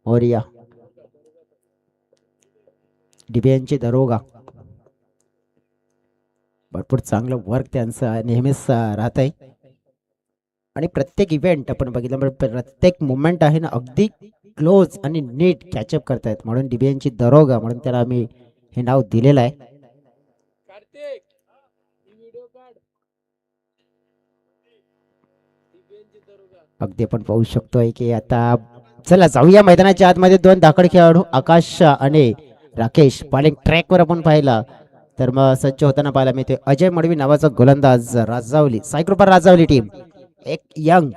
ओरिया डिबियनची दरोगा भरपूर चांगलं वर्क त्यांचं नेहमीच राहत आहे आणि प्रत्येक इव्हेंट आपण बघितलं प्रत्येक मुवमेंट आहे ना अगदी क्लोज आणि नीट कॅचअप करतायत म्हणून डिबियनची दरोगा म्हणून त्याला आम्ही हे नाव दिलेलं आहे. अगदी आपण पाहू शकतोय की आता चला जाऊया मैदानाच्या आतमध्ये. दोन धाकड खेळाडू आकाश आणि राकेश बॉलिंग ट्रॅकवर आपण पाहिला तर मग सज्ज होताना पाहायला मिळते अजय मडवी नावाचा गोलंदाज. राजावली सायकृपा राजावली टीम एक यंग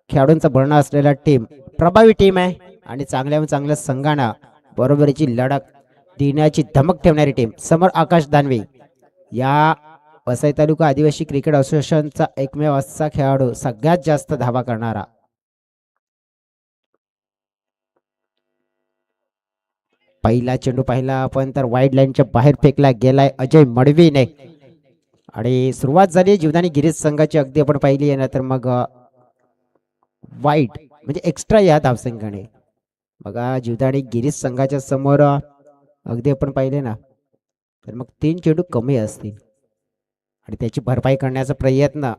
खेळाडूंचा भरणा असलेला टीम, प्रभावी टीम आहे आणि चांगल्या संघांना बरोबरीची लढत देण्याची धमक ठेवणारी टीम. समोर आकाश दानवे या वसई तालुका आदिवासी क्रिकेट असोसिएशनचा एकमेव असा खेळाडू सगळ्यात जास्त धावा करणारा. पहिला चेंडू पाहिला आपण तर वाईड लाईनच्या बाहेर फेकला गेलाय अजय मडवीने आणि सुरुवात झाली जीवदानी गिरीश संघाची. अगदी आपण पाहिली आहे ना तर मग वाईट म्हणजे एक्स्ट्रा या धावसंख्याने बघा जीवदानी गिरीश संघाच्या समोर अगदी आपण पाहिले ना तर मग 3 चेंडू कमी असतील आणि त्याची भरपाई करण्याचा प्रयत्न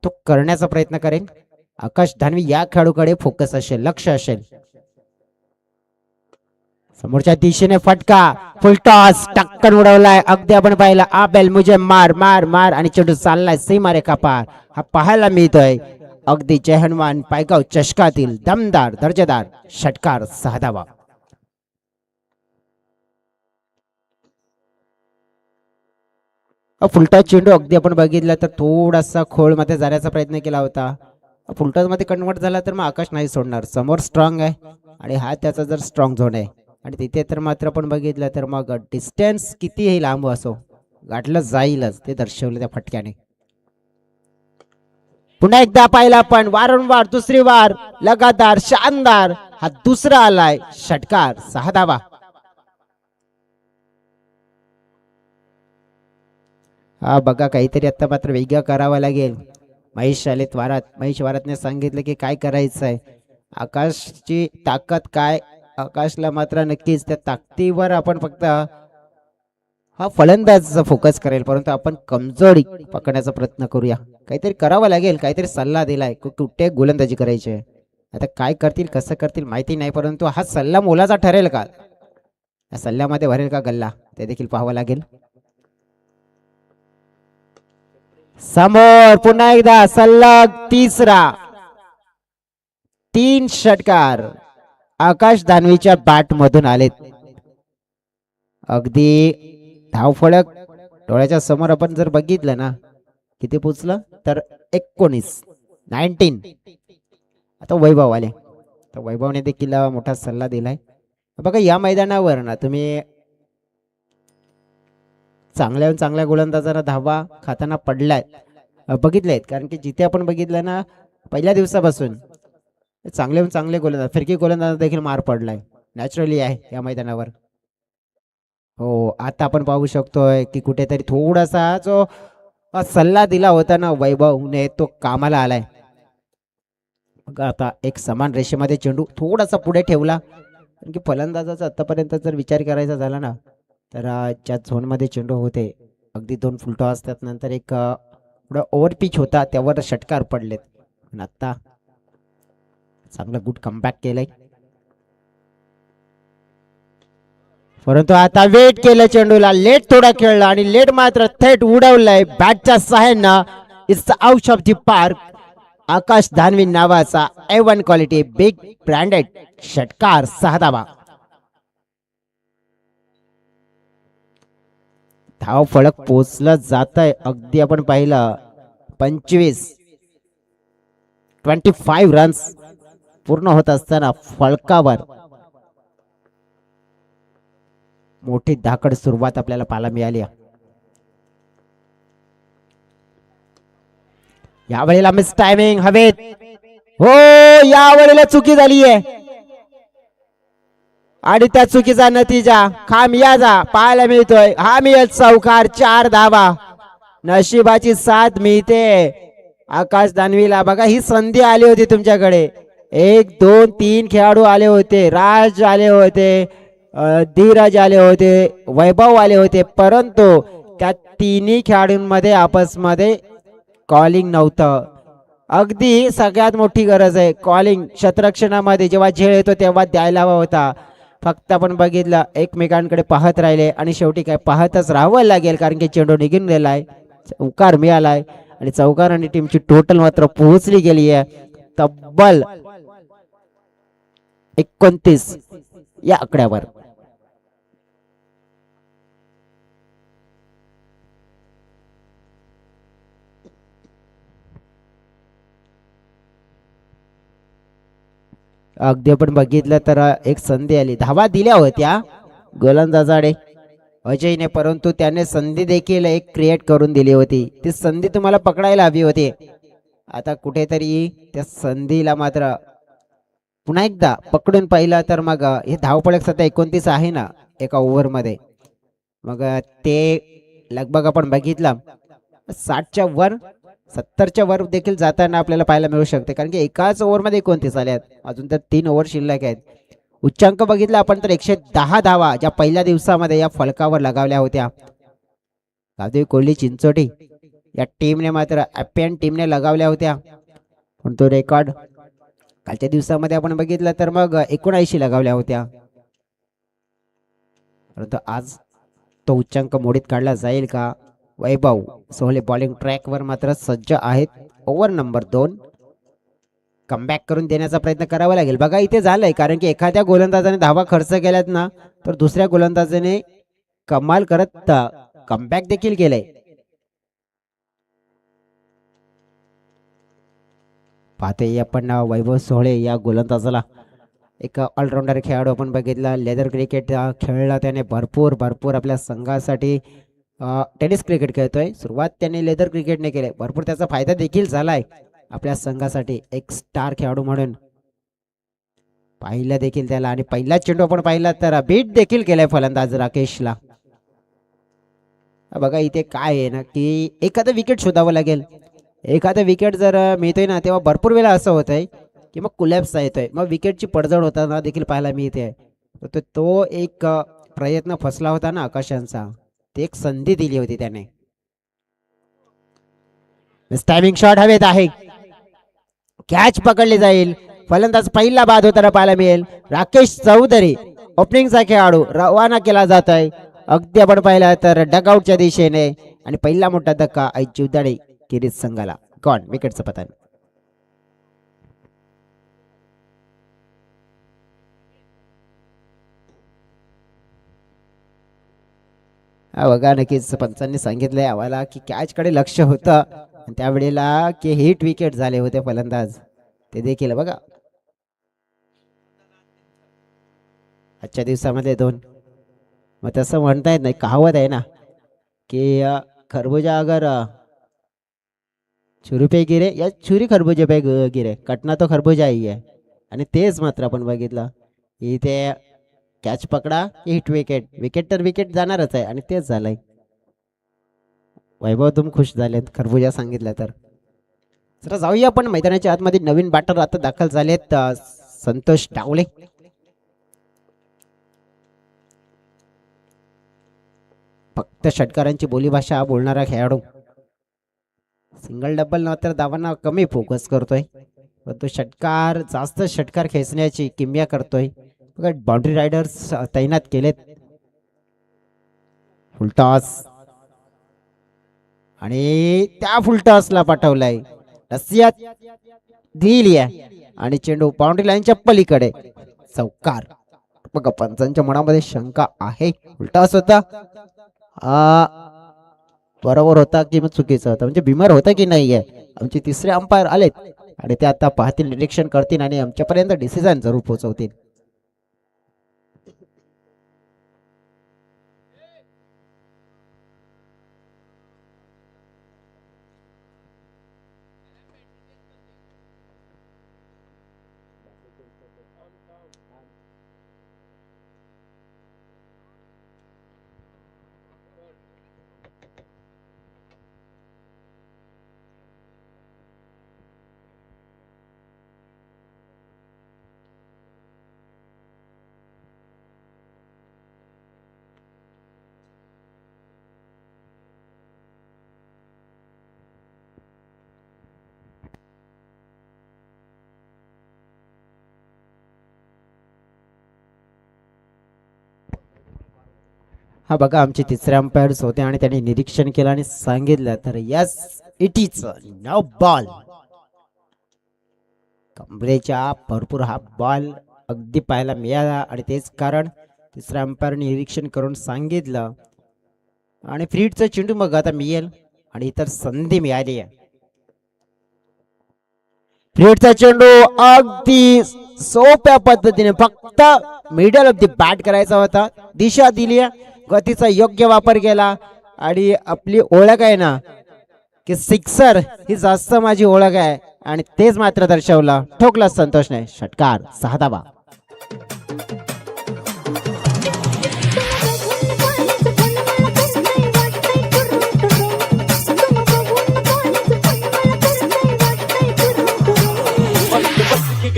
तो करण्याचा प्रयत्न करेल. आकाश दानवे या खेळाडूकडे फोकस असेल, लक्ष असेल. समोरच्या दिशेने फटका फुल टॉस टक्कन उडवलाय. अगदी आपण पाहिला आ बेल मुझे मार मार मार आणि चेंडू चाललाय सीमा रेखा पार. हा पाहायला मिळतोय अगदी जय हनुमान पायगाव चषकातील दमदार दर्जेदार षटकार 6 धावा. फुलटॉस चेंडू अगदी आपण बघितलं तर थोडासा खोल मध्ये जाण्याचा प्रयत्न केला होता. फुलटॉस मध्ये कन्वर्ट झाला तर मग आकाश नाही सोडणार. समोर स्ट्रॉंग आहे आणि हा त्याचा जर स्ट्रॉंग झोन आहे आणि तिथे तर मात्र आपण बघितलं तर मग डिस्टन्स कितीही लांब असो गाठलं जाईलच ते दर्शवलं त्या फटक्याने. पुन्हा एकदा पाहिला आपण वारंवार दुसरी वार लगातार शानदार हा दुसरा आलाय षटकार 6 धावा. हा बघा काहीतरी आता मात्र वेगळं करावं लागेल. महेश आलेत वारात. महेश वारातने सांगितलं की काय करायचं आहे. आकाशची ताकद काय, आकाशला मात्र नक्कीच त्या ताकदीवर आपण फक्त हा फलंदाज फोकस करेल परंतु आपण कमजोरी पकडण्याचा प्रयत्न करूया. काहीतरी करावं लागेल. काहीतरी सल्ला दिलाय कुठे गोलंदाजी करायची आहे. आता काय करतील कसं करतील माहिती नाही परंतु हा सल्ला मोलाचा ठरेल का, या सल्ल्यामध्ये भरेल का गल्ला ते देखील पाहावं लागेल. समोर पुन्हा एकदा सलग तिसरा 3 षटकार आकाश दानवेच्या बॅट मधून आलेत. अगदी धावफलक डोळ्याच्या समोर आपण जर बघितलं ना किती पोचलं तर 19. आता वैभव आले तर वैभवने देखील मोठा सल्ला दिलाय. बघा या मैदानावर ना तुम्ही चांगल्या गोलंदाजांना धावा खाताना पडलाय बघितलेत कारण की जिथे आपण बघितलं ना पहिल्या दिवसापासून चांगले गोलंदाज फिरकी गोलंदाज देखील मार पडलाय नॅचरली आहे या मैदानावर. हो आता आपण पाहू शकतोय की कुठेतरी थोडासा जो सल्ला दिला होता ना वैभवने तो कामाला आलाय. बघा आता एक समान रेषेमध्ये चेंडू थोडासा पुढे ठेवला कारण की फलंदाजाचा आतापर्यंत जर विचार करायचा झाला ना तर ज्या झोनमध्ये चेंडू होते अगदी 2 फुलटॉस असतात नंतर एक पुढं ओव्हर पिच होता त्यावर षटकार पडलेत. पण आता चांगलं गुड कमबॅक केलंय परंतु आता वेट केलं चेंडूला. लेट थोडा खेळला आणि लेट मात्र थेट उडवलंय बॅटच्या सहाय्यानं. It's out of the park. Akash Danve नावाचा A1 क्वालिटी बिग ब्रँडेड षटकार 6 धावा. धाव फलक पोचलं जात आहे. अगदी आपण पाहिलं 25 रन्स पूर्ण होत असताना फलकावर मोठी धाकड सुरुवात आपल्याला पाहायला मिळाली. यावेळेला मिस टायमिंग हवेत. हो यावेळेला चुकी झाली आहे आणि त्या चुकीचा नतीजा खामियाजा पाहायला मिळतोय. हा मिळेल चौकार 4 धावा. नशिबाची साथ मिळते आकाश दानवीला. बघा ही संधी आली होती तुमच्याकडे एक दोन तीन खेळाडू आले होते, राज आले होते, धीरज आले होते, वैभव आले होते, परंतु त्या तिन्ही खेळाडूंमध्ये आपसमध्ये कॉलिंग नव्हतं. अगदी सगळ्यात मोठी गरज आहे कॉलिंग. क्षेत्ररक्षणामध्ये जेव्हा झेल येतो तेव्हा द्यायला हवा होता. फक्त आपण बघितलं एकमेकांकडे पाहत राहिले आणि शेवटी काय पाहतच राहावं लागेल, कारण की चेंडू निघून गेलाय, चौकार मिळालाय आणि चौकार आणि टीमची टोटल मात्र पोहोचली गेली आहे तब्बल 29 या आकड्यावर. अगदी आपण बघितलं तर एक संधी आली, धावा दिल्या होत्या गोलंदाजाकडे अजयने, परंतु त्याने संधी देखील एक क्रिएट करून दिली होती. ती संधी तुम्हाला पकडायला हवी होती. आता कुठेतरी त्या संधीला मात्र पुन्हा एकदा पकडून पाहिलं तर मग हे धावपळ सध्या 29 आहे ना एका ओव्हरमध्ये. मग ते लगभग आपण बघितलं 60च्या वर 70च्या वर देखील जाताना आपल्याला पाहायला मिळू शकते, कारण की एकाच ओव्हरमध्ये 29 आल्यात, अजून तर 3 ओव्हर शिल्लक आहेत. उच्चांक बघितला आपण तर 110 धावा ज्या पहिल्या दिवसामध्ये या फलकावर लगावल्या होत्या. गावदेवी कोहली चिंचोटी या टीमने मात्र अपियन टीमने लगावल्या होत्या, पण तो रेकॉर्ड कालच्या दिवसामध्ये आपण बघितलं तर मग 79 लगावल्या होत्या. परंतु आज तो उच्चांक मोडीत काढला जाईल का? वैभव सोहले बॉलिंग ट्रॅकवर मात्र सज्ज आहेत. ओव्हर नंबर 2 कमबॅक करून देण्याचा प्रयत्न करावा लागेल. बघा इथे झालंय, कारण की एखाद्या गोलंदाजाने धावा खर्च केल्यात ना तर दुसऱ्या गोलंदाजाने कमाल करत कमबॅक देखील केलंय. पाहते आपण वैभव सोहळे या गोलंदाजाला, एक ऑलराऊंडर खेळाडू आपण बघितला. लेदर क्रिकेट खेळला त्याने, भरपूर भरपूर आपल्या संघासाठी टेनिस क्रिकेट खेळतोय. सुरुवात त्याने लेदर क्रिकेटने केली, भरपूर त्याचा फायदा देखील झालाय आपल्या संघासाठी. एक स्टार खेळाडू म्हणून पाहिलं देखील त्याला, आणि पहिला चेंडू आपण पाहिला तर बीट देखील केलाय फलंदाज राकेशला. बघा इथे काय आहे ना की एखादं विकेट शोधावं लागेल. एखादं विकेट जर मिळतोय ना तेव्हा भरपूर वेळा असं होत आहे की मग कुलॅप्स येतोय, मग विकेटची पडझड होताना देखील पाहायला मिळते. तो एक प्रयत्न फसला होता ना आकाशांचा, ते एक संधी दिली होती त्याने. टायमिंग शॉट हवेत आहे, कॅच पकडली जाईल. फलंदाज पहिला बाद होताना पाहायला मिळेल. राकेश चौधरी ओपनिंगचा खेळाडू रवाना केला जात आहे. अगदी आपण पाहिलं तर डगआउटच्या दिशेने, आणि पहिला मोठा धक्का आई जीवदाडे किरीट संघाला. गॉन विकेटचं पतन. बघा नक्कीच पंचांनी सांगितलंय आम्हाला की कॅच कडे लक्ष होतं, त्यावेळेला की हिट विकेट झाले होते फलंदाज, ते देखील बघा आजच्या दिवसामध्ये 2. मग तसं म्हणता येत नाही, कहावत आहे ना की खरबूजा अगर छुरी पे गिरे या छुरी खरबूजे पे गिरे, कटना तो खरबूजा ही आहे. आणि तेच मात्र आपण बघितलं इथे, कॅच पकडा की हिट विकेट, विकेट तर विकेट जाणारच आहे, आणि तेच झालंय. वैभव तुम खुश झालेत खरबूजा सांगितलं तर. जरा जाऊया आपण मैदानाच्या आतमध्ये. नवीन बॅटर आता दाखल झालेत, संतोष डावले. फक्त षटकारांची बोलीभाषा बोलणारा खेळाडू, सिंगल डबल नंतर धावांना कमी फोकस करतोय, पण तो षटकार जास्त षटकार खेचण्याची किमया करतोय. बघा बाउंड्री रायडर्स तैनात केलेत. फुलटॉस, आणि त्या फुलटॉसला पाठवलाय, रसियात दिली आहे, आणि चेंडू बाउंड्री लाईनच्या पलीकडे चौकार. बघा पंचांच्या मनामध्ये शंका आहे, फुलटॉस होता बरोबर होता की मग चुकीचं होतं, म्हणजे बिमार होतं की नाहीये. आमचे तिसरे अंपायर आलेत आणि ते आता पाहतील, निरीक्षण करतील आणि आमच्यापर्यंत डिसिजन जरूर पोहोचवतील. हा बघा आमचे तिसरे अंपायर्स होते आणि त्यांनी निरीक्षण केलं आणि सांगितलं तर yes it is no ball. कमरेच्या भरपूर हा बॉल अगदी पाहायला मिळाला आणि तेच कारण तिसऱ्या अंपायरने निरीक्षण करून सांगितलं. आणि फ्रीडचा चेंडू मग आता मिळेल आणि इतर संधी मिळाली आहे. फ्रीडचा चेंडू अगदी सोप्या पद्धतीने फक्त मिडल ऑफ द बॅट करायचा होता. दिशा दिली, गतीचा योग्य वापर केला आणि आपली ओळख आहे ना की सिक्सर ही जास्त माझी ओळख आहे आणि तेच मात्र दर्शवलं. ठोकला संतोषने. षटकार 6 धावा.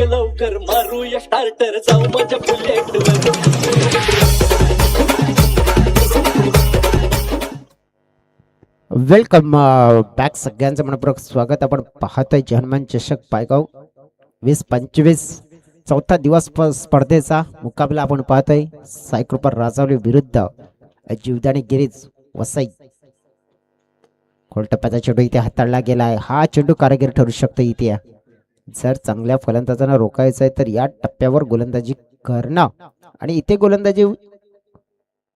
लवकर मारूया स्टार्टर जाऊ माझ्या बुलेटवर. वेलकम बॅक सगळ्यांचं मनपूर्वक स्वागत. आपण पाहतोय हनुमान चषक पायगाव 2025 चौथा दिवस स्पर्धेचा मुकाबला आपण पाहतोय. सायकृपा राजावली विरुद्ध जीवदानी गिरीज वसई. खोलटप्प्याचा चेंडू इथे हाताळला गेला आहे. हा चेंडू कारागीर ठरू शकतो इथे. जर चांगल्या फलंदाजांना रोखायचं आहे तर या टप्प्यावर गोलंदाजी करणं आणि इथे गोलंदाजी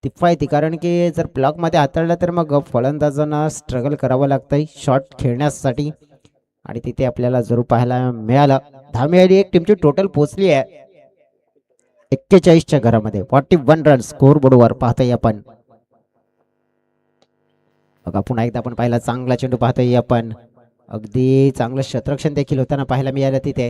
किफायती, कारण की जर ब्लॉक मध्ये हाताळलं तर मग फलंदाजांना स्ट्रगल करावं लागतंय शॉट खेळण्यासाठी आणि तिथे आपल्याला जरूर पाहायला मिळालं. धाव मिळाली. एक टीमची टोटल पोहोचली आहे 41च्या घरामध्ये. 41 रन स्कोर बोर्डवर पाहतोय आपण. बघा पुन्हा एकदा आपण पाहिला चांगला चेंडू पाहतोय आपण. अगदी चांगलं क्षेत्ररक्षण देखील होताना पाहायला मिळालं तिथे.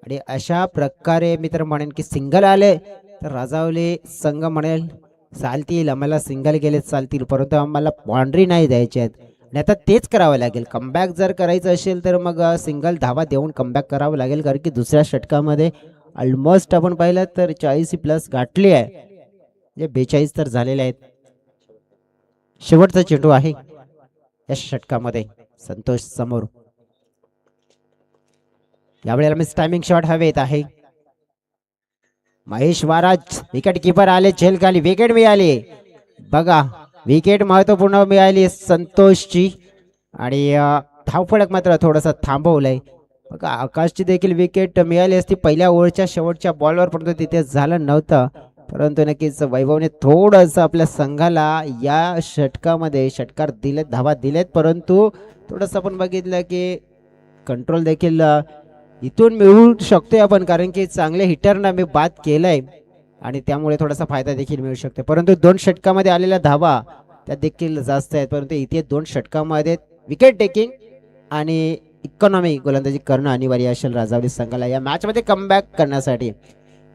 आणि अशा प्रकारे मी तर म्हणेन की सिंगल आले तर राजावले संघ म्हणेल चालतील, आम्हाला सिंगल गेले चालतील, परंतु आम्हाला बाउंड्री नाही द्यायची आहेत. आणि आता तेच करावं लागेल. कमबॅक जर करायचं असेल तर मग सिंगल धावा देऊन कमबॅक करावं लागेल, कारण की दुसऱ्या षटकामध्ये ऑलमोस्ट आपण पाहिलं तर 40+ गाठली आहे. म्हणजे 42 तर झालेले आहेत. शेवटचा चेंडू आहे या षटकामध्ये संतोष समोर. यावेळेला मिस टायमिंग शॉट हवेत आहे. महेश वाराज विकेट किपर आले झेल खाली. विकेट मिळाली. बघा विकेट महत्वपूर्ण मिळाली संतोषची आणि धावफलक मात्र थोडासा थांबवलंय. बघा आकाशची देखील विकेट मिळाली असती पहिल्या ओव्हरच्या शेवटच्या बॉलवर, परंतु तिथे झालं नव्हतं. परंतु नक्कीच वैभवने थोडंसं आपल्या संघाला या षटकामध्ये षटकार दिलेत, धावा दिलेत, परंतु थोडंसं आपण बघितलं की कंट्रोल देखील इथून मिळू शकतोय आपण, कारण की चांगले हिटरना मी बाद केलंय आणि त्यामुळे थोडासा फायदा देखील मिळू शकतो. परंतु 2 षटकामध्ये आलेल्या धावा त्या देखील जास्त आहेत, परंतु इथे 2 षटकामध्ये विकेट टेकिंग आणि इकॉनॉमी गोलंदाजी करणं अनिवार्य असेल राजावली संघाला या मॅचमध्ये कमबॅक करण्यासाठी.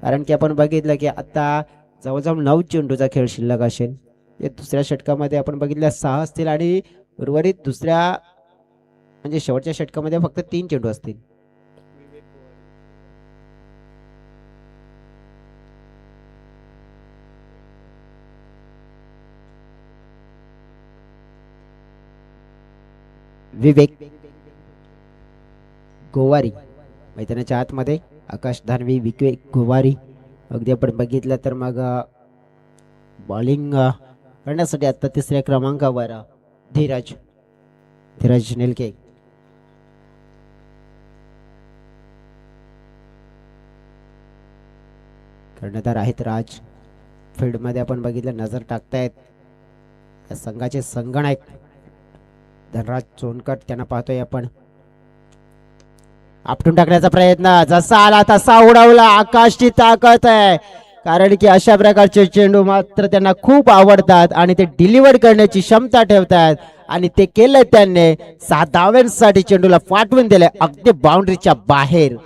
कारण की आपण बघितलं की आता जवळजवळ 9 चेंडूचा खेळ शिल्लक असेल. दुसऱ्या षटकामध्ये आपण बघितलं 6 असतील आणि उर्वरित दुसऱ्या म्हणजे शेवटच्या षटकामध्ये फक्त 3 चेंडू असतील. विवेक गोवारी मैदानाच्या आतमध्ये. आकाश धानवी, विवेक गोवारी. अगदी आपण बघितलं तर मग बॉलिंग करण्यासाठी आता 3ऱ्या क्रमांकावर धीरज नेलके. कर्णधार आहेत राज. फील्डमध्ये आपण बघितलं नजर टाकतायत या संघाचे संगणक धनराज चोनकर, त्यांना पाहतोय आपण. आपटून टाकण्याचा प्रयत्न जसा आला तसा उडवला. आकाशची ताकद आहे, कारण की अशा प्रकारचे चेंडू मात्र त्यांना खूप आवडतात आणि ते डिलिव्हर करण्याची क्षमता ठेवतात आणि ते केलं त्यांनी. 6 धावांसाठी चेंडूला पाठवून दिले अगदी बाउंड्रीच्या बाहेर.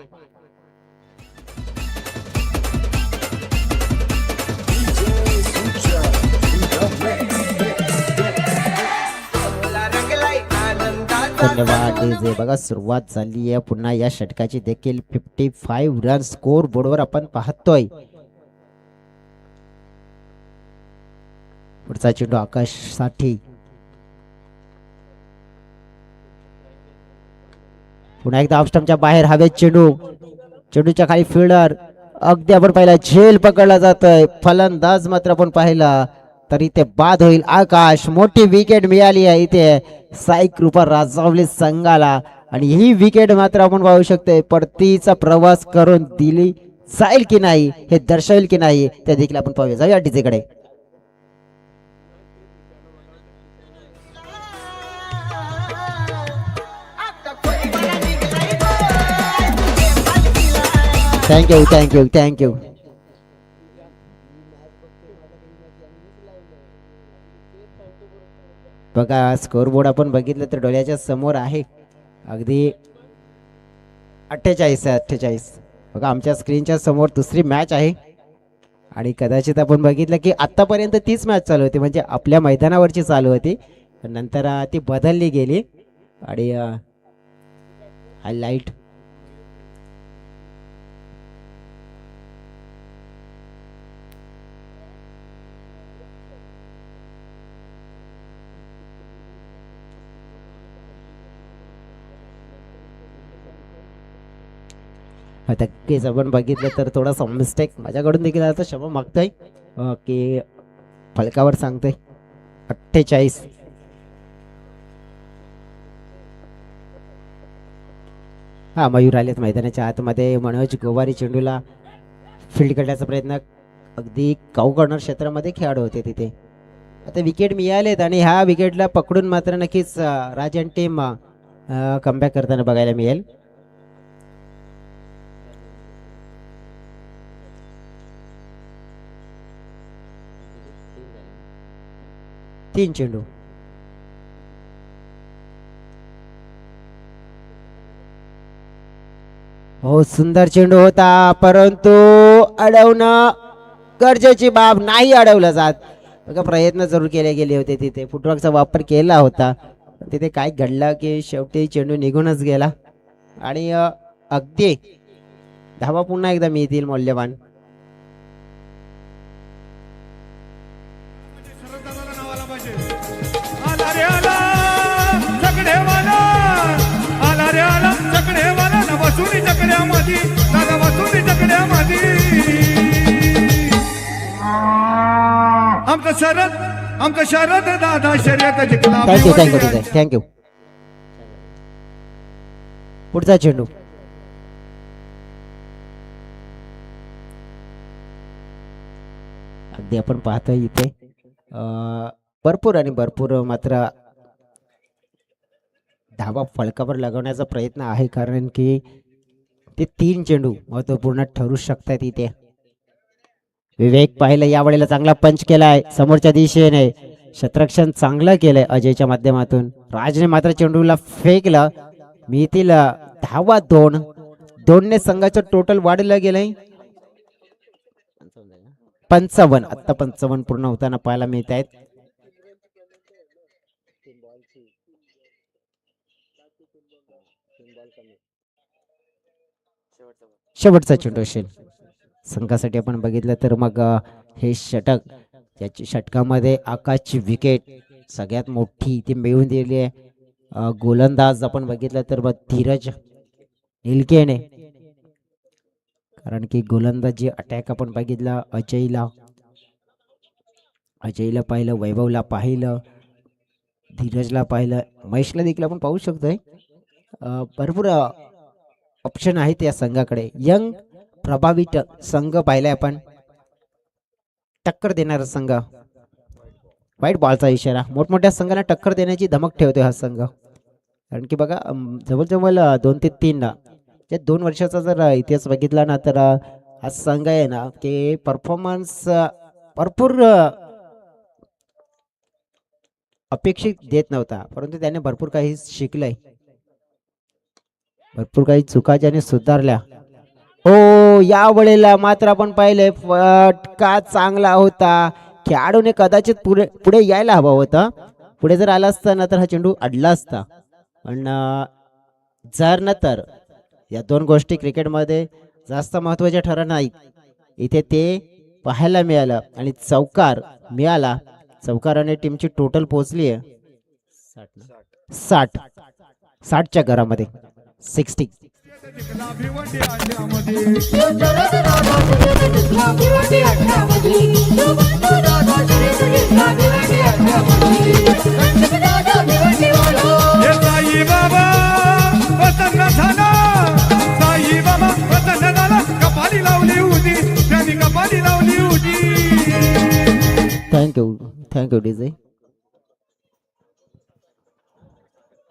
धन्यवाद डीजे. बघा सुरुवात झाली आहे पुन्हा या षटकाची देखील. 55 रन स्कोर बोर्डवर आपण पाहतोय. पुढचा चेंडू आकाश साठी. पुन्हा एकदा ऑफस्टंपच्या बाहेर हवेत चेंडू. चेंडूच्या खाली फिल्डर अगदी आपण पाहिला झेल पकडला जातोय. फलंदाज मात्र आपण पाहिला तर इथे बाद होईल आकाश. मोठी विकेट मिळाली आहे इथे साई कृपा राजावले संघाला आणि ही विकेट मात्र आपण पाहू शकतो परतीचा प्रवास करून दिली जाईल की नाही हे दर्शवेल की नाही ते देखील आपण पाहूया. जाऊया डीजेकडे. Thank you thank you thank you. बघा स्कोर बोर्ड आपण बघितलं तर डोळ्याच्या समोर आहे अगदी 48 आहे 48. बघा आमच्या स्क्रीनच्या समोर दुसरी मॅच आहे आणि कदाचित आपण बघितलं की आतापर्यंत तीच मॅच चालू होती म्हणजे आपल्या मैदानावरची चालू होती नंतर ती बदलली गेली आणि हायलाइट नक्कीच आपण बघितलं तर थोडासा मिस्टेक माझ्याकडून देखील आता क्षमा मागतोय की फलकावर सांगतोय 48. हा मयूर आलेत मैदानाच्या आतमध्ये. मनोज गोवारी चेंडूला फील्ड करण्याचा प्रयत्न अगदी काऊ कॉर्नर क्षेत्रामध्ये खेळाडू होते तिथे. आता विकेट मिळालेत आणि ह्या विकेटला पकडून मात्र नक्कीच राजन टीम कमबॅक करताना बघायला मिळेल. तीन चेंडू हो सुंदर चेंडू होता परंतु अडवणं गरजेची बाब नाही अडवलं जात. बघा प्रयत्न जरूर केले गेले होते तिथे फुटवर्कचा वापर केला होता तिथे काय घडलं की शेवटी चेंडू निघूनच गेला आणि अगदी धावा पुन्हा एकदा मिळतील मौल्यवान. आमचं शरद दादा शर्यत जिंकला. Thank you thank you thank you. पुढचा चेंडू अगदी आपण पाहतोय इथे भरपूर आणि भरपूर मात्र धावा फलकावर लगवण्याचा प्रयत्न आहे कारण की ते तीन चेंडू महत्वपूर्ण ठरू शकतात इथे. विवेक पाहिलं यावेळेला चांगला पंच केलाय समोरच्या दिशेने क्षेत्ररक्षण चांगलं केलंय अजयच्या माध्यमातून. राजने मात्र चेंडूला फेकलं मिळतील धावा 2 संघाचं टोटल वाढलं गेलंय 55. आता 55 पूर्ण होताना पाहायला मिळत आहेत. शेवटचा चेंडू असेल संघासाठी आपण बघितलं तर मग हे षटक त्याची षटकामध्ये आकाशची विकेट सगळ्यात मोठी ती मिळवून दिली आहे. गोलंदाज आपण बघितलं तर मग धीरज निलकेने कारण की गोलंदाजी अटॅक आपण बघितला अजयला पाहिलं वैभवला पाहिलं धीरजला पाहिलं महेशला देखील आपण पाहू शकतोय. भरपूर ऑप्शन आहेत या संघाकडे. यंग प्रभावित संघ पाहिलाय आपण टक्कर देणारा संघ. वाईट बॉलचा इशारा मोठमोठ्या संघांना टक्कर देण्याची धमक ठेवतोय हा संघ कारण की बघा जवळजवळ 2 ते 3 या 2 वर्षाचा जर इतिहास बघितला ना तर हा संघ आहे ना की परफॉर्मन्स भरपूर अपेक्षित देत नव्हता परंतु त्याने भरपूर काही शिकलंय भरपूर काही चुका ज्याने सुधारल्या. हो या वेळेला मात्र आपण पाहिले फटका चांगला होता. खेळाडूने कदाचित पुढे यायला हवा होता. पुढे जर आला असता ना तर हा चेंडू अडला असता पण जर न तर या 2 गोष्टी क्रिकेटमध्ये जास्त महत्त्वाच्या ठरत नाहीत. इथे ते पाहायला मिळालं आणि चौकार मिळाला. चौकाराने टीमची टोटल पोहोचली आहे 60च्या घरामध्ये 60. Thank you DJ.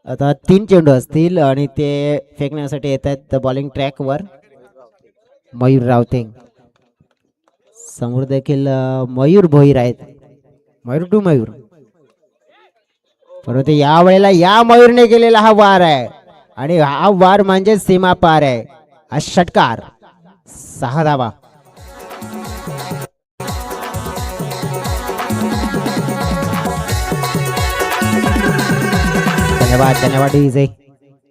आता 3 चेंडू असतील आणि ते फेकण्यासाठी येत आहेत बॉलिंग ट्रॅकवर. मयूर रावते समोर देखील मयूर भोईर आहेत. मयूर टू मयूर, परंतु या वेळेला या मयूरने केलेला हा वार आहे आणि हा वार म्हणजे सीमा पार आहे. हा षटकार 6 धावा. धन्यवाद धन्यवाद डीजे.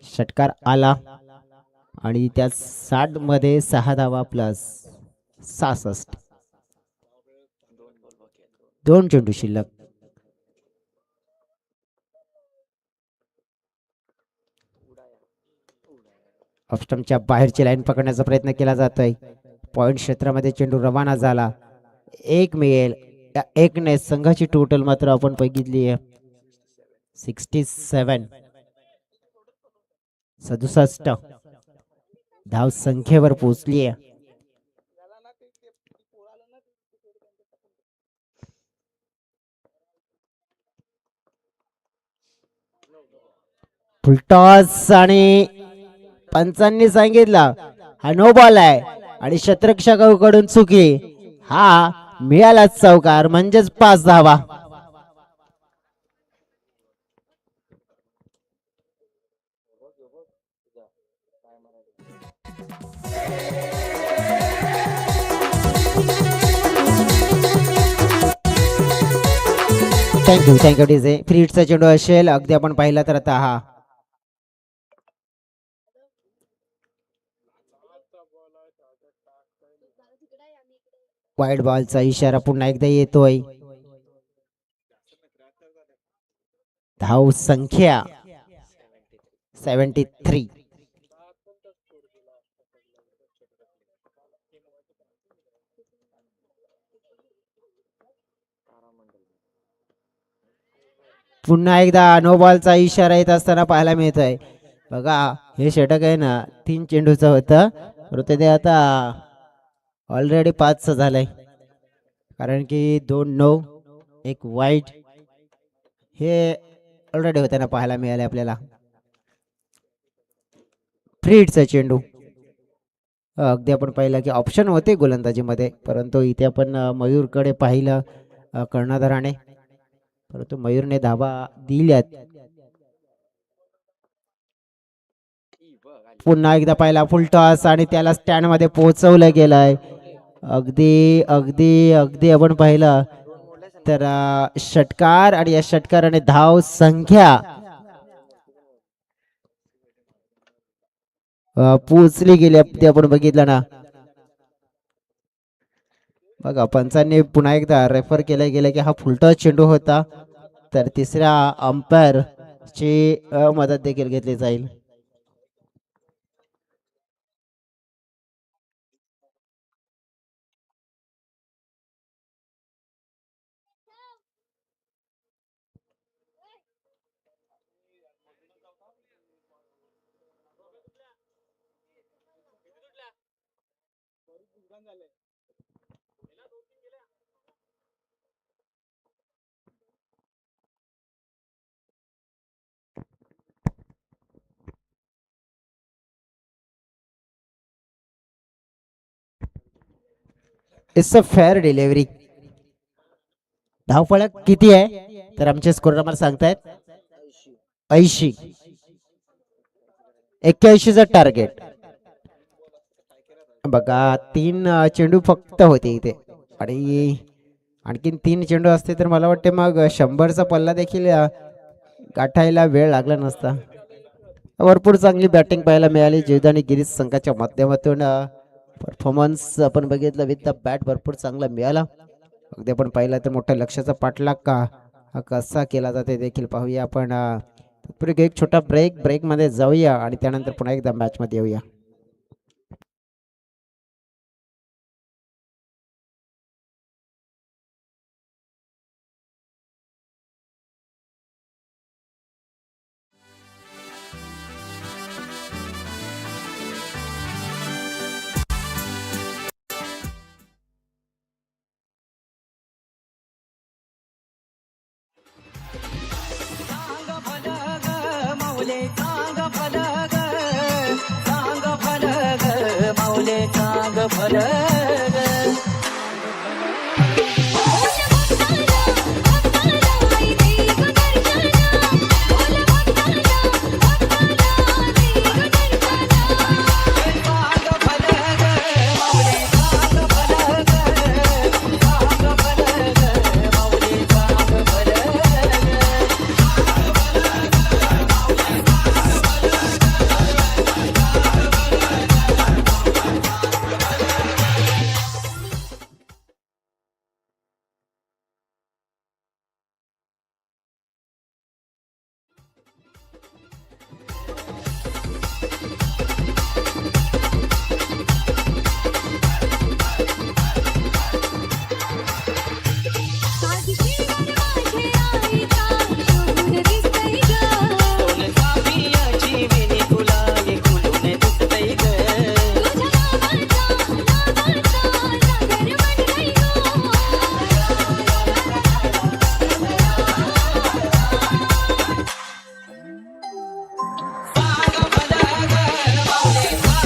षटकार आला आणि त्या 60 मध्ये 6 धावा प्लस 66. 2 चेंडू शिल्लक. ऑफस्टंपच्या बाहेरची लाईन पकडण्याचा प्रयत्न केला जातोय. पॉइंट क्षेत्रामध्ये चेंडू रवाना झाला. एक मिळेल. या एकने संघाची टोटल मात्र आपण बघितली आहे 67. 67 धाव संख्येवर पोहोचली आहे. फुलटॉस आणि पंचांनी सांगितलं हा नो बॉल आहे आणि शतरक्षकाकडून चुकी. हा मिळाला चौकार म्हणजेच 5 धावा. Thank you thank you DJ. फ्री हिटचा चेंडू असेल अगदी आपण पाहिला तर आता हा वाईड बॉलचा इशारा पुन्हा एकदा येतोय. धाव संख्या 73. पुन्हा एकदा नो बॉलचा इशारा येत असताना पाहायला मिळतोय. बघा हे षटक आहे ना 3 चेंडूचं होतं, परंतु ते आता ऑलरेडी 5चं झालंय. कारण की 2 नो 1 वाईट हे ऑलरेडी होताना पाहायला मिळाले आपल्याला. फ्री हिटचा चेंडू अगदी आपण पाहिलं की ऑप्शन होते गोलंदाजीमध्ये, परंतु इथे आपण मयूरकडे पाहिलं कर्णधाराने, परंतु मयूरने धावा दिल्यात. पुन्हा एकदा पाहिला फुल टॉस आणि त्याला स्टँड मध्ये पोहोचवलं गेलंय. अगदी अगदी अगदी आपण पाहिलं तर षटकार आणि या षटकाराने धाव संख्या पोचली गेली ते आपण बघितलं ना. बघा पंचांनी पुन्हा एकदा रेफर केलं गेलं की हा फुलटॉस चेंडू होता, तर तिसऱ्या अंपायर ची मदत देखील घेतली जाईल. It's a fair delivery. धावफलक किती आहे तर आमचे स्कोर आम्हाला सांगतायत 80. 81चं टार्गेट. बघा 3 चेंडू फक्त होते इथे आणि आणखीन 3 चेंडू असते तर मला वाटते मग 100चा पल्ला देखील गाठायला वेळ लागला नसता. भरपूर चांगली बॅटिंग पाहायला मिळाली जीवदानी गिरीश संघाच्या माध्यमातून. परफॉर्मन्स आपण बघितलं विथ द बॅट भरपूर चांगला मिळाला. अगदी आपण पाहिलं तर मोठ्या लक्षाचा पाठलाग का हा कसा केला जाते देखील पाहूया आपण. एक छोटा ब्रेक मध्ये जाऊया आणि त्यानंतर पुन्हा एकदा मॅच मध्ये येऊया.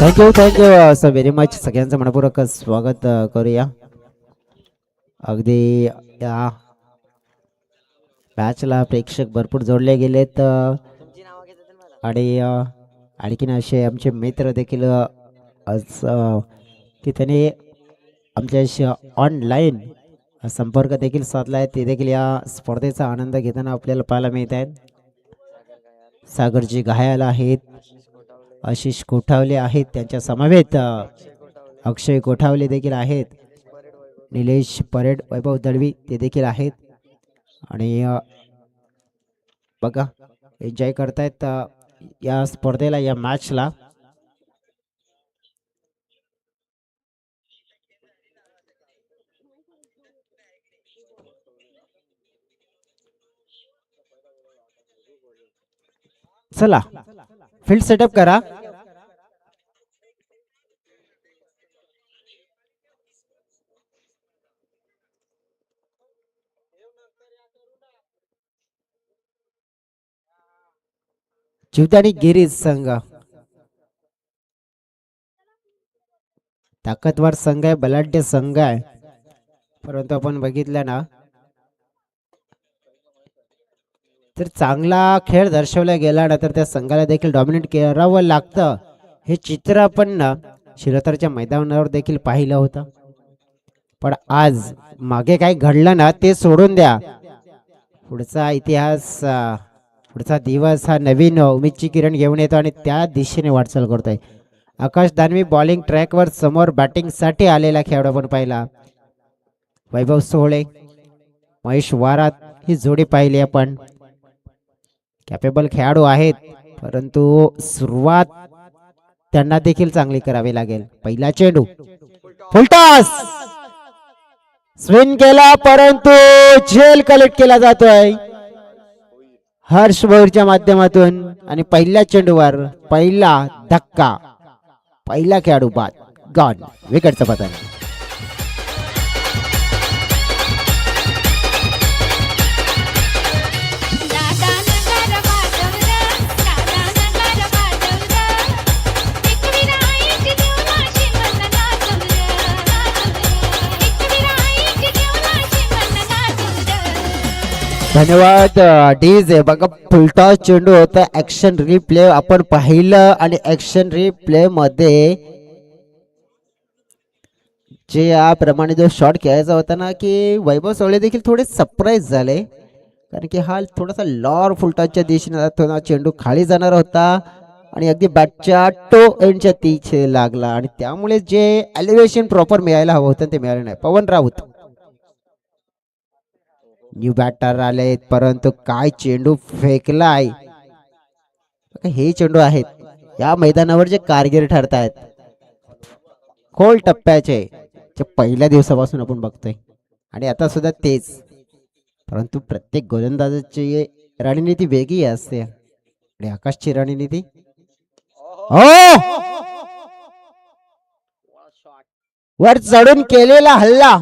Thank you so very much. सगळ्यांचं मनपूर्वक स्वागत करूया. अगदी या मॅचला प्रेक्षक भरपूर जोडले गेलेत आणि आणखीन असे आमचे मित्र देखील आज की त्याने आमच्याशी ऑनलाईन संपर्क देखील साधला आहे. ते देखील या स्पर्धेचा आनंद घेताना आपल्याला पाहायला मिळत आहेत. सागरजी घायाल आहेत, आशिष कोठावले आहेत, त्यांच्या समवेत अक्षय कोठावले देखील आहेत, निलेश परेड, वैभव दळवी ते देखील आहेत. आणि बघा एन्जॉय करतायत या स्पर्धेला, या मॅचला. चला फील्ड सेटअप करा. जीवदानी गिरीज संघ ताकदवार संघ आहे, बलाढ्य संघ आहे, परंतु आपण बघितलं ना तर चांगला खेळ दर्शवला गेला ना तर त्या संघाला देखील डॉमिनेट करावं लागतं. हे चित्र आपण ना शिरतरच्या मैदानावर देखील पाहिलं होतं. पण आज मागे काय घडलं ना ते सोडून द्या. पुढचा इतिहास, पुढचा दिवस हा नवीन उमेदची किरण घेऊन येतो आणि त्या दिशेने वाटचाल करतोय. आकाश दानवी बॉलिंग ट्रॅकवर समोर बॅटिंगसाठी आलेला खेळाडू आपण पाहिला. वैभव सोहळे, महेश वारात ही जोडी पाहिली आपण. कॅपेबल खेळाडू आहेत, परंतु सुरुवात त्यांना देखील चांगली करावी लागेल. पहिला चेंडू फुलटॉस स्विंग केला, परंतु झेल कलेक्ट केला जातोय हर्ष भोईरच्या माध्यमातून. आणि पहिल्या चेंडूवर पहिला धक्का, पहिला खेळाडू बाद, गॉन, विकेटचं पतन. धन्यवाद डीजे. बघा फुलटॉस चेंडू होता, ऍक्शन रिप्ले आपण पाहिलं आणि ऍक्शन रिप्ले मध्ये जे याप्रमाणे जो शॉट खेळायचा होता ना की वैभव सोहळे देखील थोडे सरप्राईज झाले, कारण की हा थोडासा लॉर फुलटॉसच्या दिशेने जातो, चेंडू खाली जाणार होता आणि अगदी बॅटच्या टो एंडच्या तिथे लागला आणि त्यामुळे जे एलिव्हेशन प्रॉपर मिळायला हवं होतं ते मिळालं नाही. पवन राऊत न्यू बॅटर आलेत, परंतु काय चेंडू फेकलाय. हे चेंडू आहेत या मैदानावर जे कारगिर ठरतायत, खोल टप्प्याचे, जे पहिल्या दिवसापासून आपण बघतोय आणि आता सुद्धा तेच. परंतु प्रत्येक गोलंदाजाची रणनीती वेगळी असते आणि आकाशची रणनीती वर चढून केलेला हल्ला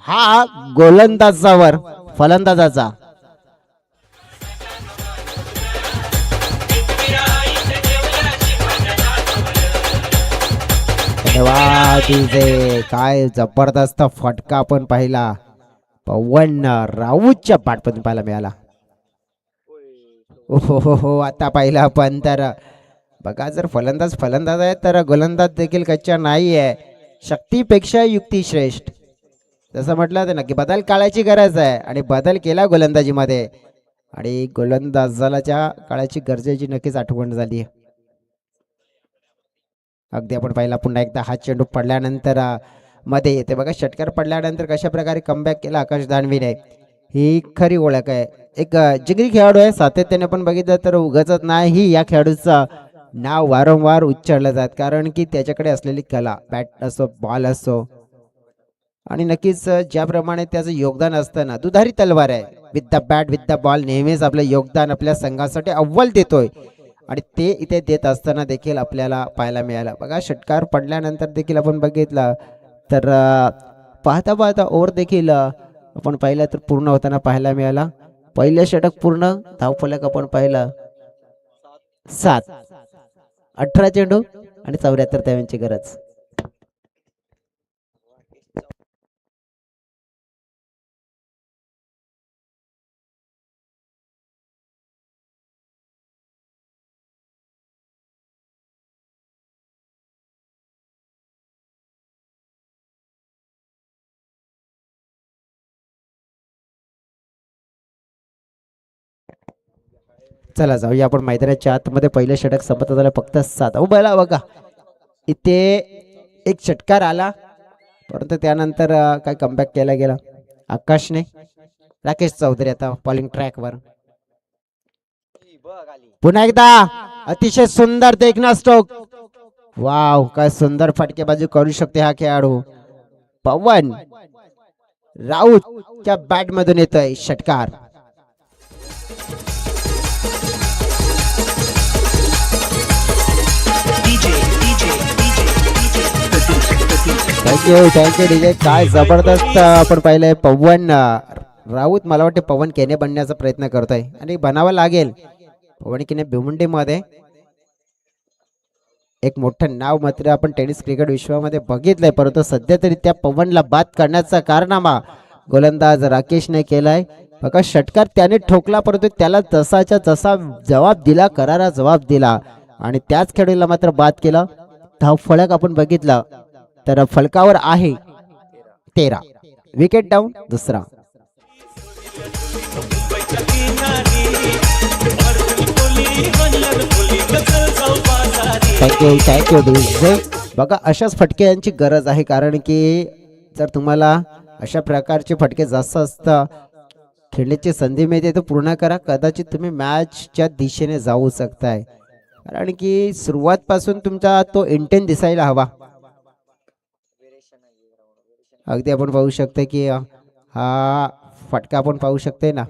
हा गोलंदाजावर फलंदाजाचा. काय जबरदस्त फटका आपण पाहिला, पवन राऊतच्या बॅटमधून पाहायला मिळाला. हो आता पाहिला आपण तर बघा, जर फलंदाज आहे तर गोलंदाज देखील कच्चा नाही आहे. शक्तीपेक्षा युक्ती श्रेष्ठ जसं म्हटलं तर नक्की बदल काळाची गरज आहे आणि बदल केला गोलंदाजीमध्ये आणि गोलंदाजाला त्या काळाची गरजेची नक्कीच आठवण झाली. अगदी आपण पाहिला पुन्हा एकदा हा चेंडू पडल्यानंतर मध्ये येते बघा, षटकार पडल्यानंतर कशा प्रकारे कमबॅक केला आकाश दानवीने, ही खरी ओळख आहे. एक जिगरी खेळाडू आहे, सातत्याने आपण बघितलं तर उगाचच नाही या खेळाडूचं नाव वारंवार उच्चारलं जात, कारण की त्याच्याकडे असलेली कला, बॅट असो बॉल असो, आणि नक्कीच ज्याप्रमाणे त्याचं योगदान असतं ना, दुधारी तलवार आहे. With the bat with the ball नेहमीच आपलं योगदान आपल्या संघासाठी अव्वल देतोय आणि ते इथे देत असताना देखील आपल्याला पाहायला मिळालं. बघा षटकार पडल्यानंतर देखील आपण बघितलं तर पाहता पाहता ओव्हर देखील आपण पाहिलं तर पूर्ण होताना पाहायला मिळाला. पहिलं षटक पूर्ण, धावफलक आपण पाहिलं 7, 18 चेंडू आणि 74 धावांची गरज. चला जाऊया आपण मैदानाच्या आतमध्ये. पहिलं षटक संपत झालं फक्त 7. बघा बघा इथे एक षटकार आला, परंतु त्यानंतर काय कमबॅक केला गेला आकाशने. राकेश चौधरी आता बॉलिंग ट्रॅकवर. पुन्हा एकदा अतिशय सुंदर देखना स्ट्रोक. वाव काय सुंदर फटकेबाजी करू शकते हा खेळाडू. पवन राऊतच्या बॅट मधून येतोय षटकार. Thank you DJ. काय जबरदस्त आपण पाहिलंय. पवन राऊत मला वाटते पवन केने बनण्याचा प्रयत्न करतोय आणि बनावा लागेल. पवन केने भिवंडी मध्ये एक मोठं नाव मात्र आपण टेनिस क्रिकेट विश्वामध्ये बघितलंय, परंतु सध्या तरी त्या पवनला बाद करण्याचा कारनामा गोलंदाज राकेशने केलाय. बघा षटकार त्याने ठोकला, परंतु त्याला जसाच्या तसा जवाब दिला, करारा जवाब दिला आणि त्याच खेळाडूला मात्र बाद केला. धाव फलक आपण बघितला तर फलकावर आहे 13. विकेट डाऊन दुसरा. Thank you DJ. बघा अशाच फटक्यांची गरज आहे, कारण की जर तुम्हाला अशा प्रकारचे फटके जास्त असता खेळण्याची संधी मिळते तर पूर्ण करा. कदाचित तुम्ही मॅचच्या दिशेने जाऊ शकताय, कारण की सुरुवात पासून तुमचा तो इंटेंट दिसायला हवा. अगदी आपण पाहू शकतो की हा फटका आपण पाहू शकते ना,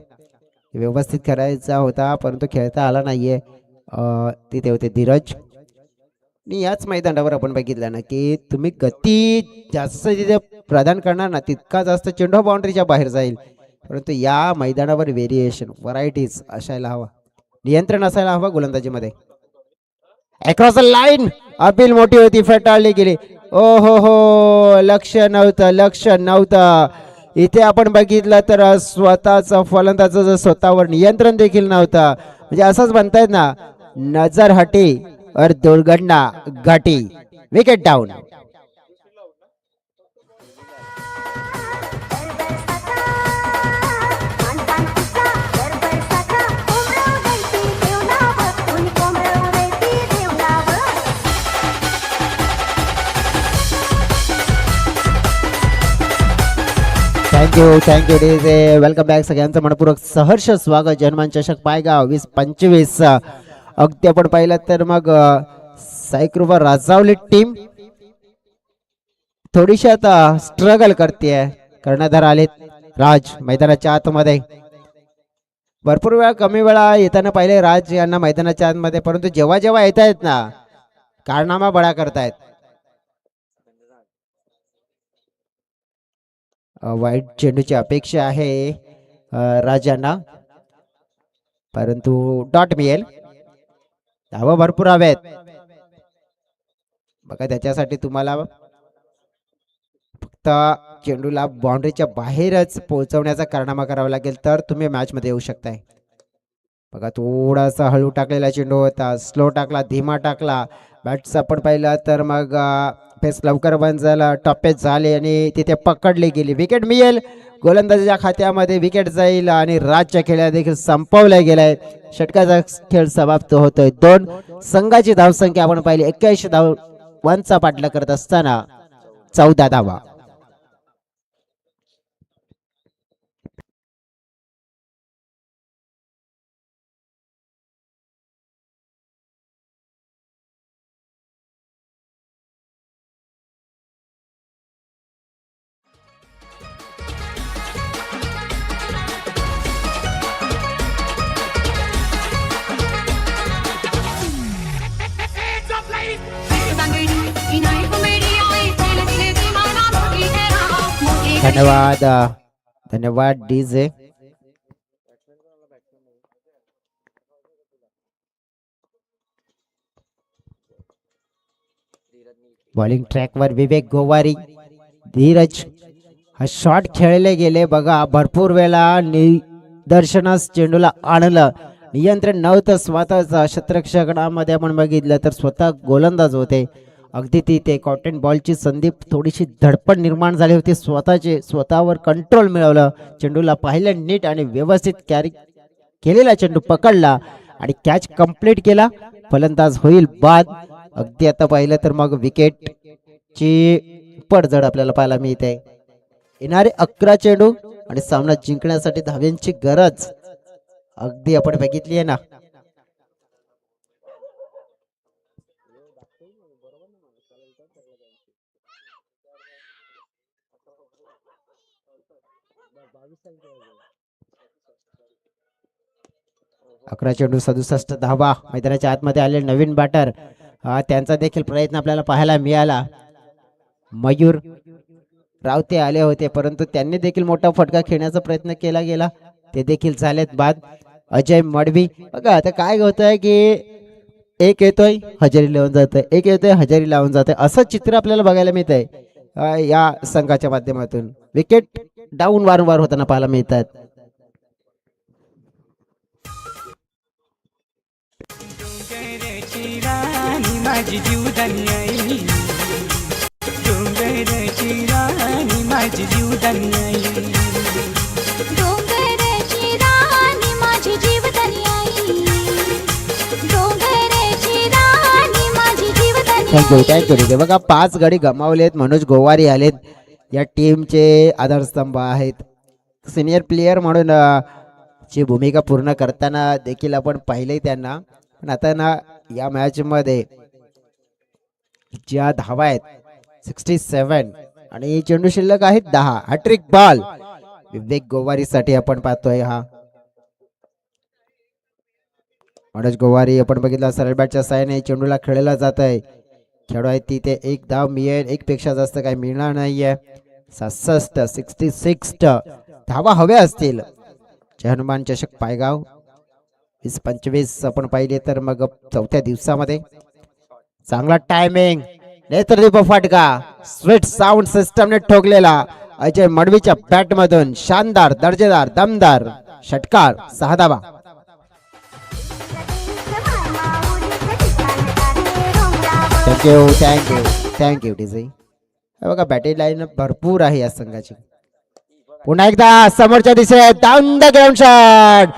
व्यवस्थित करायचा होता परंतु खेळता आला नाहीये. तिथे होते धीरज. आणि याच मैदानावर आपण बघितलं ना की तुम्ही गती जास्त तिथे प्रदान करणार ना, तितका जास्त चेंडू बाउंड्रीच्या बाहेर जाईल. परंतु या मैदानावर व्हेरिएशन व्हरायटीज असायला हवा, नियंत्रण असायला हवा गोलंदाजीमध्ये. अक्रॉस द लाईन अपील मोठी होती, फेटाळली गेली. ओ हो लक्ष नव्हतं. इथे आपण बघितलं तर स्वतःचा फलंदाजाचं स्वतःवर नियंत्रण देखील नव्हतं. म्हणजे असंच म्हणतायत ना, नजर हटी और दुर्घटना घटी. Wicket down. Thank you DJ. Welcome back. सगळ्यांचं मनपूर्वक सहर्ष स्वागत. जन्मान चषक पायगाव 2025. अगदी आपण पाहिलं तर मग साईकृपा राजावली टीम थोडीशी आता स्ट्रगल करते. कर्णधार आलेत राज मैदानाच्या आतमध्ये. भरपूर वेळा कमी वेळा येताना पाहिले राज यांना मैदानाच्या आतमध्ये, परंतु जेव्हा जेव्हा येत आहेत ना कारनामा बळा करतायत. वाईट चेंडूची अपेक्षा आहे राजांना, परंतु डॉट मिळेल. धावा भरपूर हवेत. बघा त्याच्यासाठी तुम्हाला फक्त चेंडूला बाउंड्रीच्या बाहेरच पोहोचवण्याचा कारनामा करावा लागेल, तर तुम्ही मॅच मध्ये येऊ शकताय. बघा थोडासा हळू टाकलेला चेंडू होता, स्लो टाकला, धीमा टाकला. बॅट्स आपण पाहिला तर मग फेस लवकर बंद झाला, टप्पे झाले आणि तिथे पकडली गेली. विकेट मिळेल गोलंदाजीच्या खात्यामध्ये, विकेट जाईल आणि राजच्या खेळात देखील संपवल्या गेलाय. षटकाचा खेळ समाप्त होतोय. 2 संघाची धावसंख्या आपण पाहिली 81 धावांचा पाठलाग करत असताना 14 धावा. धन्यवाद डीजे. बॉलिंग ट्रॅकवर विवेक गोवारी, धीरज. हा शॉट खेळले गेले बघा, भरपूर वेळा निदर्शनास चेंडूला आणलं, नियंत्रण नव्हतं स्वतःचा. क्षेत्ररक्षणामध्ये आपण बघितलं तर स्वतः गोलंदाज होते. अगदी तिथे कॉटन बॉलची संधी, थोडीशी धडपड निर्माण झाली होती, स्वतःवर कंट्रोल मिळवलं, चेंडूला पाहिलं नीट आणि व्यवस्थित कॅरी केलेला चेंडू पकडला आणि कॅच कंप्लीट केला. फलंदाज होईल बाद. अगदी आता पाहिलं तर मग विकेटची पडझड आपल्याला पाहायला मिळते. येणारे 11 चेंडू आणि सामना जिंकण्यासाठी धाव्यांची गरज अगदी आपण बघितली आहे ना. अकरा चेंडू 67 धावा. मैदानाच्या आतमध्ये आले नवीन बॅटर, त्यांचा देखील प्रयत्न आपल्याला पाहायला मिळाला. मयूर रावते आले होते, परंतु त्यांनी देखील मोठा फटका खेळण्याचा प्रयत्न केला गेला, ते देखील झालेत बाद. अजय मडवी बघा आता काय होतंय की एक येतोय हजेरी लावून जातोय, एक येतोय हजेरी लावून जातोय, असं चित्र आपल्याला बघायला मिळत आहे या संघाच्या माध्यमातून. विकेट डाऊन वारंवार होताना पाहायला मिळतात. माझी जीवदानी आई, डोंगरची राणी माझी जीवदानी आई, डोंगरची राणी माझी जीवदानी आई, डोंगरची राणी माझी जीवदानी थँक्यू ठीक आहे. बघा 5 गडी गमावलेत. मनोज गोवारी आलेत, या टीमचे आधारस्तंभ आहेत. सिनियर प्लेयर म्हणून ची भूमिका पूर्ण करताना देखील आपण पाहिले त्यांना. पण आता ना या मॅच मध्ये ज्या धावा आहेत 67 आणि चेंडू शिल्लक आहेत 10, हॅट्रिक बॉल विवेक गोवारी साठी आपण पाहतोय. हा मनोज गोवारी आपण बघितला सरळ बॅटच्या साहाय्याने चेंडूला खेळला जात आहे. खेळू आहे तिथे एक धाव मिळेल, एक पेक्षा जास्त काही मिळणार नाहीये. 66 धावा हव्या असतील. जय हनुमान चषक पायगाव 20-25 आपण पाहिले तर मग चौथ्या दिवसामध्ये चांगला टायमिंग, नेत्रदीप फटका, स्वीट साऊंड सिस्टमने ठोकलेला अजय मडवीच्या बॅट मधून शानदार दर्जेदार दमदार षटकार. 6 धावा. Thank you DJ. बघा बॅटिंग लाईन भरपूर आहे या संघाची. पुन्हा एकदा समोरच्या दिशेत डाऊन द ग्राउंड शॉट.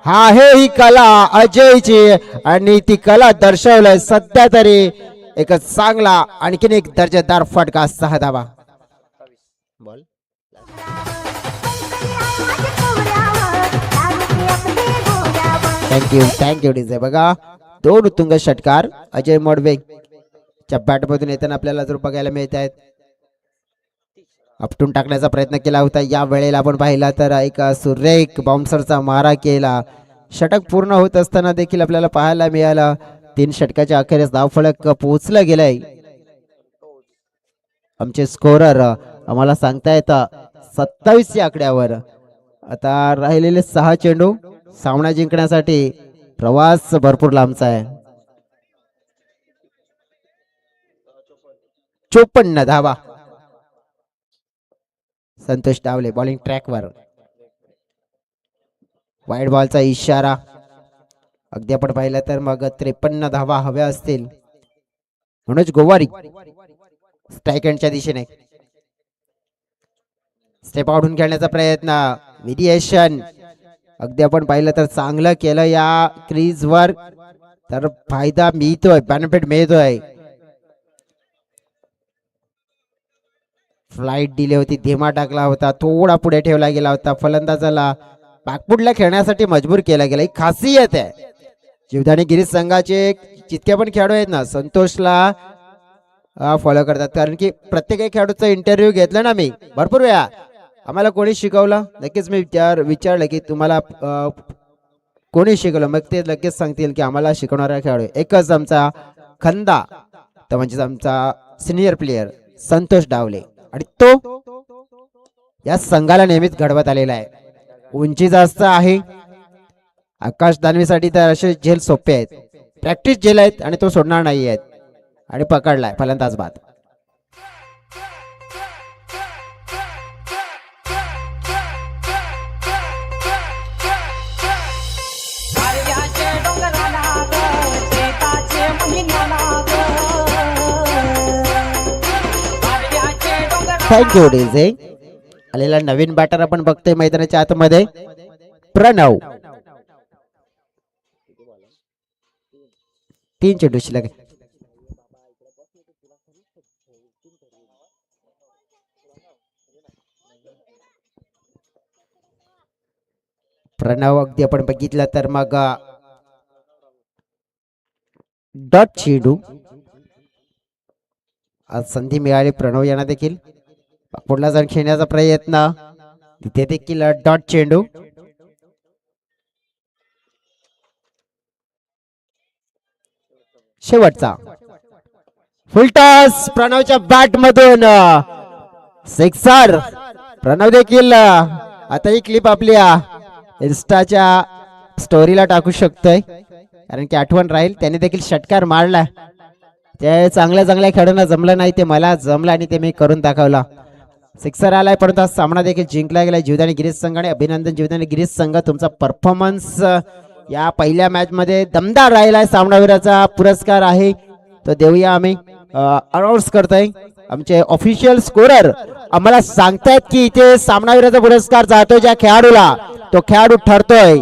हा हे ही कला अजयची आणि ती कला दर्शवलंय सध्या तरी. एक चांगला आणखीन एक दर्जेदार फटका. 6 धावा. Ball thank you DJ. बघा 2 उत्तुंग षटकार अजय मडवे च्या बॅट मधून येताना आपल्याला जर बघायला मिळत आहेत. आपटून टाकण्याचा प्रयत्न केला होता, या वेळेला आपण पाहिला तर एक सुरेख बाउन्सरचा मारा केला. षटक पूर्ण होत असताना देखील आपल्याला पाहायला मिळालं 3 षटकाच्या अखेरीस धावफलक पोहोचलं गेलंय. आमचे स्कोरर आम्हाला सांगता येतं 27 या आकड्यावर. आता राहिलेले 6 चेंडू सामना जिंकण्यासाठी प्रवास भरपूर लांबचा आहे. 54 धावा. संतोष डावले बॉलिंग ट्रॅकवर. वाईड बॉलचा इशारा. अगदी आपण पाहिलं तर मग 53 धावा हव्या असतील. मनोज गोवारी स्ट्राईक एंडच्या दिशेने स्टेप आउटून खेळण्याचा प्रयत्न. व्हेरिएशन अगदी आपण पाहिलं तर चांगलं केलं या क्रीज वर, तर फायदा मिळतोय, बेनिफिट मिळतोय. फ्लाइट दिली होती, धीमा टाकला होता, थोडा पुढे ठेवला गेला होता. फलंदाजाला बॅकफुटला खेळण्यासाठी मजबूर केला गेला. ही खासियत आहे जीवदानी गिरीश संघाचे. जितके पण खेळाडू आहेत ना संतोषला फॉलो करतात, कारण की प्रत्येक खेळाडूचा इंटरव्ह्यू घेतला ना मी भरपूर वेळा. आम्हाला कोणी शिकवलं नक्कीच मी विचारलं की तुम्हाला कोणी शिकवलं, मग ते लगेच सांगतील की आम्हाला शिकवणारा खेळाडू एकच आमचा खंदा, तर म्हणजे आमचा सिनियर प्लेयर संतोष डावले. आणि तो या संघाला नेहमीच घडवत आलेला आहे. उंची जास्त आहे. आकाश दानवीसाठी तर असे झेल सोपे आहेत, प्रॅक्टिस झेल आहेत आणि तो सोडणार नाही आहेत. आणि पकडलाय फलंदाज बाद. Thank you DJ. आलेला नवीन बॅटर आपण बघतोय मैदानाच्या आतमध्ये प्रणव. 3 चेंडू शिल्लक. प्रणव अगदी आपण बघितलं तर मग डॉट चेंडू. आज संधी मिळाली प्रणव यांना देखील पुढला जाऊन खेळण्याचा प्रयत्न. तिथे देखील डॉट चेंडू. शेवटचा फुलटॉस प्रणवच्या बॅट मधून सिक्सर. प्रणव देखील आता ही क्लिप आपल्या इन्स्टाच्या स्टोरीला टाकू शकतोय कारण की आठवण राहील. त्याने देखील षटकार मारला. ते चांगल्या खेळाडूंना जमलं नाही, ते मला जमलं आणि ते मी करून दाखवला. सिक्सर आलाय परंतु हा सामना देखील जिंकला गेला जीवदानी गिरीश संघाने. अभिनंदन जीवदानी गिरीश संघ, तुमचा परफॉर्मन्स या पहिल्या मॅच मध्ये दमदार राहिलाय. सामनावीराचा पुरस्कार आहे तो देऊया आम्ही. अनाउन्स करतोय आमचे ऑफिशियल स्कोरर आम्हाला सांगतायत की इथे सामनावीराचा पुरस्कार जातोय ज्या खेळाडूला, तो खेळाडू ठरतोय